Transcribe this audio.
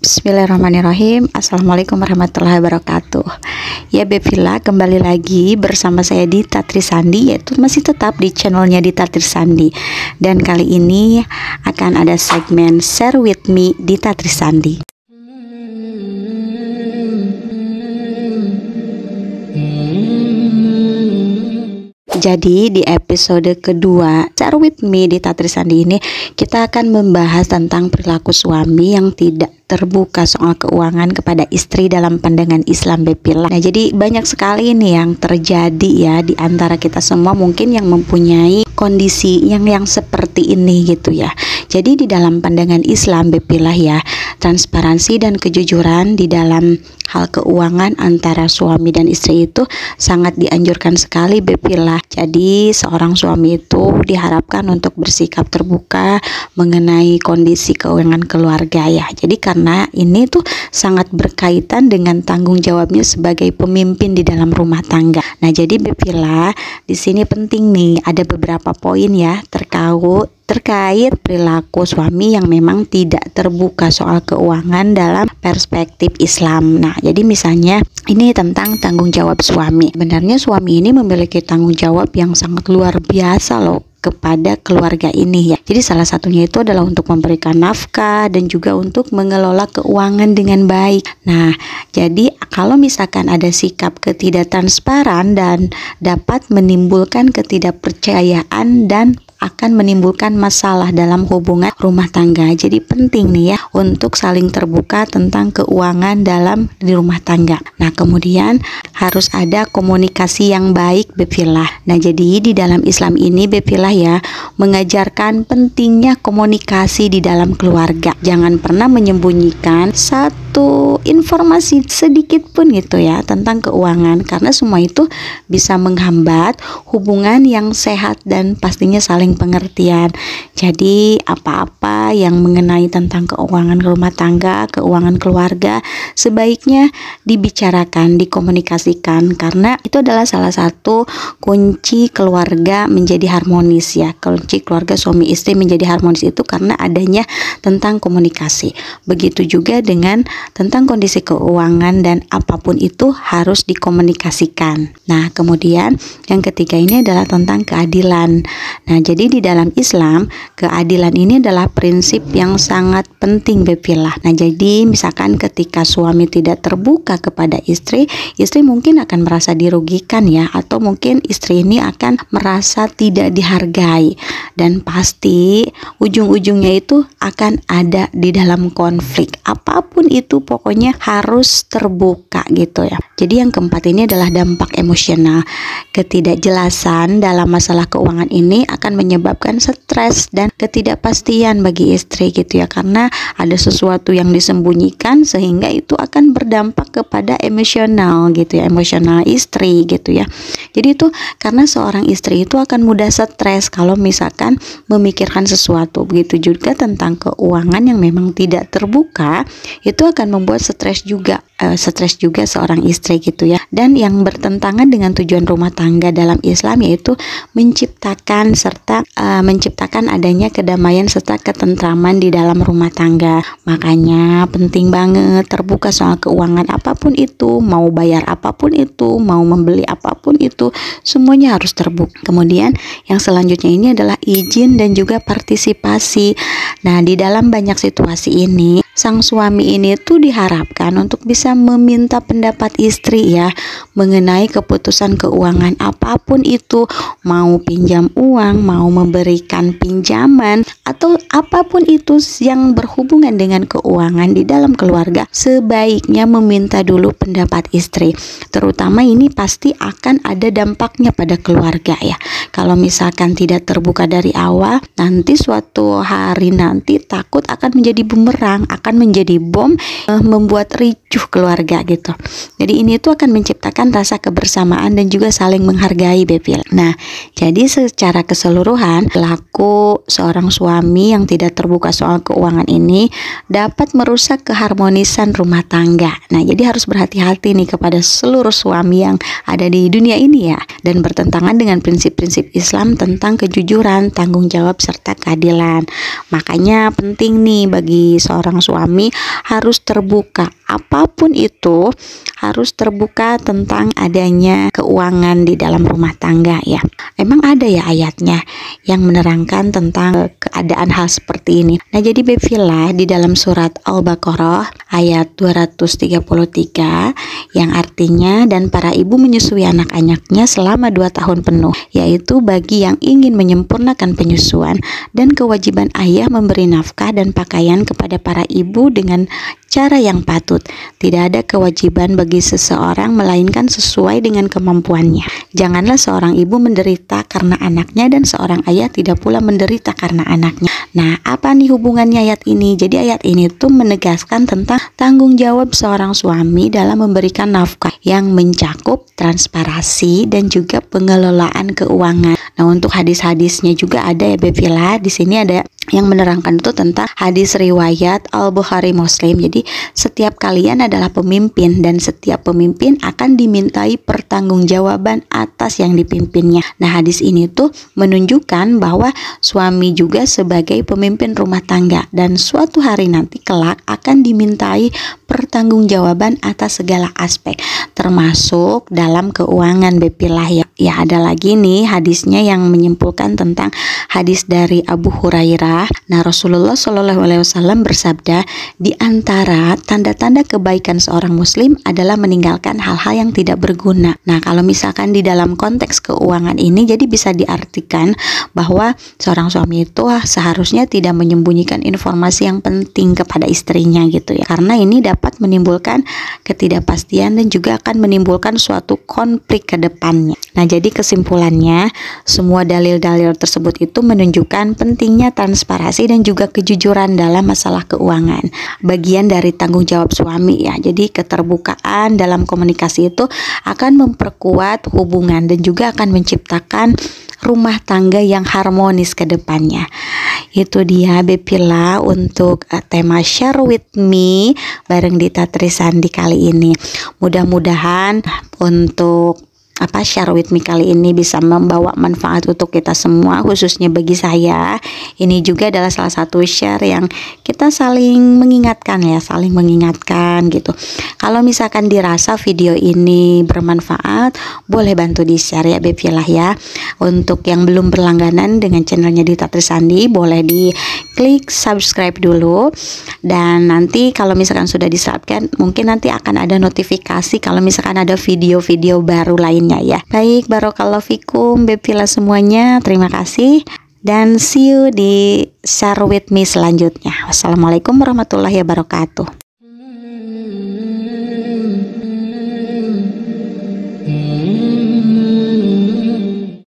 Bismillahirrahmanirrahim. Assalamualaikum warahmatullahi wabarakatuh. Ya Bevilla, kembali lagi bersama saya Dita Trisandi, yaitu masih tetap di channelnya Dita Trisandi. Dan kali ini akan ada segmen Share With Me Dita Trisandi. Jadi di episode kedua Share With Me Dita Trisandi ini kita akan membahas tentang perilaku suami yang tidak terbuka soal keuangan kepada istri dalam pandangan Islam Bevilla. Nah, jadi banyak sekali ini yang terjadi ya di antara kita semua mungkin yang mempunyai kondisi yang seperti ini gitu ya. Jadi di dalam pandangan Islam Bevilla ya, transparansi dan kejujuran di dalam hal keuangan antara suami dan istri itu sangat dianjurkan sekali Bevilla. Jadi seorang suami itu diharapkan untuk bersikap terbuka mengenai kondisi keuangan keluarga ya. Jadi karena ini tuh sangat berkaitan dengan tanggung jawabnya sebagai pemimpin di dalam rumah tangga. Nah, jadi Bevilla di sini penting nih, ada beberapa poin ya terkait perilaku suami yang memang tidak terbuka soal keuangan dalam perspektif Islam. Nah, jadi misalnya ini tentang tanggung jawab suami. Sebenarnya suami ini memiliki tanggung jawab yang sangat luar biasa loh kepada keluarga ini ya. Jadi salah satunya itu adalah untuk memberikan nafkah dan juga untuk mengelola keuangan dengan baik. Nah, jadi kalau misalkan ada sikap ketidaktransparan dan dapat menimbulkan ketidakpercayaan dan akan menimbulkan masalah dalam hubungan rumah tangga. Jadi penting nih ya untuk saling terbuka tentang keuangan dalam di rumah tangga. Nah, kemudian harus ada komunikasi yang baik Bevilla. Nah, jadi di dalam Islam ini Bevilla ya mengajarkan pentingnya komunikasi di dalam keluarga. Jangan pernah menyembunyikan satu informasi sedikit pun gitu ya tentang keuangan, karena semua itu bisa menghambat hubungan yang sehat dan pastinya saling pengertian. Jadi apa-apa yang mengenai tentang keuangan rumah tangga, keuangan keluarga sebaiknya dibicarakan, dikomunikasikan, karena itu adalah salah satu kunci keluarga menjadi harmonis ya. Kunci keluarga suami istri menjadi harmonis itu karena adanya tentang komunikasi. Begitu juga dengan tentang kondisi keuangan dan apapun itu harus dikomunikasikan. Nah, kemudian yang ketiga ini adalah tentang keadilan. Nah, jadi di dalam Islam, keadilan ini adalah prinsip yang sangat penting Bevilla. Nah, jadi misalkan ketika suami tidak terbuka kepada istri, istri mungkin akan merasa dirugikan ya, atau mungkin istri ini akan merasa tidak dihargai, dan pasti ujung-ujungnya itu akan ada di dalam konflik. Apapun itu pokoknya harus terbuka gitu ya. Jadi yang keempat ini adalah dampak emosional. Ketidakjelasan dalam masalah keuangan ini akan menyebabkan stres dan ketidakpastian bagi istri gitu ya, karena ada sesuatu yang disembunyikan sehingga itu akan berdampak kepada emosional gitu ya, emosional istri gitu ya. Jadi itu karena seorang istri itu akan mudah stres kalau misalkan memikirkan sesuatu. Begitu juga tentang keuangan yang memang tidak terbuka, itu akan membuat stres juga seorang istri gitu ya. Dan yang bertentangan dengan tujuan rumah tangga dalam Islam yaitu menciptakan adanya kedamaian serta ketentraman di dalam rumah tangga. Makanya penting banget terbuka soal keuangan apapun itu, mau bayar apapun itu, mau membeli apapun itu, semuanya harus terbuka. Kemudian yang selanjutnya ini adalah izin dan juga partisipasi. Nah, di dalam banyak situasi ini sang suami ini tuh diharapkan untuk bisa meminta pendapat istri ya mengenai keputusan keuangan apapun itu, mau pinjam uang, mau memberikan pinjaman, atau apapun itu yang berhubungan dengan keuangan di dalam keluarga, sebaiknya meminta dulu pendapat istri. Terutama ini pasti akan ada dampaknya pada keluarga ya. Kalau misalkan tidak terbuka dari awal, nanti suatu hari nanti takut akan menjadi bumerang, akan menjadi bom, membuat ricuh keluarga gitu. Jadi ini tuh akan menciptakan rasa kebersamaan dan juga saling menghargai Bevilla. Nah, jadi secara keseluruhan perilaku seorang suami yang tidak terbuka soal keuangan ini dapat merusak keharmonisan rumah tangga tangga. Nah, jadi harus berhati-hati nih kepada seluruh suami yang ada di dunia ini ya, dan bertentangan dengan prinsip-prinsip Islam tentang kejujuran, tanggung jawab serta keadilan. Makanya penting nih bagi seorang suami harus terbuka, apapun itu harus terbuka tentang adanya keuangan di dalam rumah tangga ya. Emang ada ya ayatnya yang menerangkan tentang keadaan hal seperti ini. Nah, jadi Bevilla di dalam surat Al-Baqarah ayat 233 yang artinya, dan para ibu menyusui anak-anaknya selama 2 tahun penuh, yaitu bagi yang ingin menyempurnakan penyusuan, dan kewajiban ayah memberi nafkah dan pakaian kepada para ibu dengan cara yang patut. Tidak ada kewajiban bagi seseorang melainkan sesuai dengan kemampuannya. Janganlah seorang ibu menderita karena anaknya dan seorang ayah tidak pula menderita karena anaknya. Nah, apa nih hubungannya ayat ini? Jadi ayat ini tuh menegaskan tentang tanggung jawab seorang suami dalam memberikan nafkah yang mencakup transparansi dan juga pengelolaan keuangan. Nah, untuk hadis-hadisnya juga ada ya Bevilla. Di sini ada yang menerangkan itu tentang hadis riwayat Al-Bukhari Muslim. Jadi setiap kalian adalah pemimpin dan setiap pemimpin akan dimintai pertanggungjawaban atas yang dipimpinnya. Nah, hadis ini tuh menunjukkan bahwa suami juga sebagai pemimpin rumah tangga dan suatu hari nanti kelak akan dimintai pertanggungjawaban atas segala aspek, termasuk dalam keuangan Bevilla ya. Ya, ada lagi nih hadisnya yang menyimpulkan tentang hadis dari Abu Hurairah. Nah, Rasulullah Shallallahu Alaihi Wasallam bersabda, di antara tanda-tanda kebaikan seorang muslim adalah meninggalkan hal-hal yang tidak berguna. Nah, kalau misalkan di dalam konteks keuangan ini, jadi bisa diartikan bahwa seorang suami itu seharusnya tidak menyembunyikan informasi yang penting kepada istrinya gitu ya, karena ini dapat menimbulkan ketidakpastian dan juga akan menimbulkan suatu konflik ke depannya. Nah, jadi kesimpulannya, semua dalil-dalil tersebut itu menunjukkan pentingnya transparansi dan juga kejujuran dalam masalah keuangan. Bagian dari tanggung jawab suami ya. Jadi keterbukaan dalam komunikasi itu akan memperkuat hubungan dan juga akan menciptakan rumah tangga yang harmonis ke depannya. Itu dia Bevilla untuk tema Share With Me bareng Dita Trisandi kali ini. Mudah-mudahan untuk Share With Me kali ini bisa membawa manfaat untuk kita semua, khususnya bagi saya. Ini juga adalah salah satu share yang kita saling mengingatkan ya, saling mengingatkan gitu. Kalau misalkan dirasa video ini bermanfaat, boleh bantu di share ya Bevilla ya. Untuk yang belum berlangganan dengan channelnya Dita Trisandi, boleh di klik subscribe dulu, dan nanti kalau misalkan sudah di-subscribe, mungkin nanti akan ada notifikasi kalau misalkan ada video-video baru lain ya. Baik, barakallahu fikum Bevilla semuanya. Terima kasih dan see you di Share With Me selanjutnya. Wassalamualaikum warahmatullahi wabarakatuh.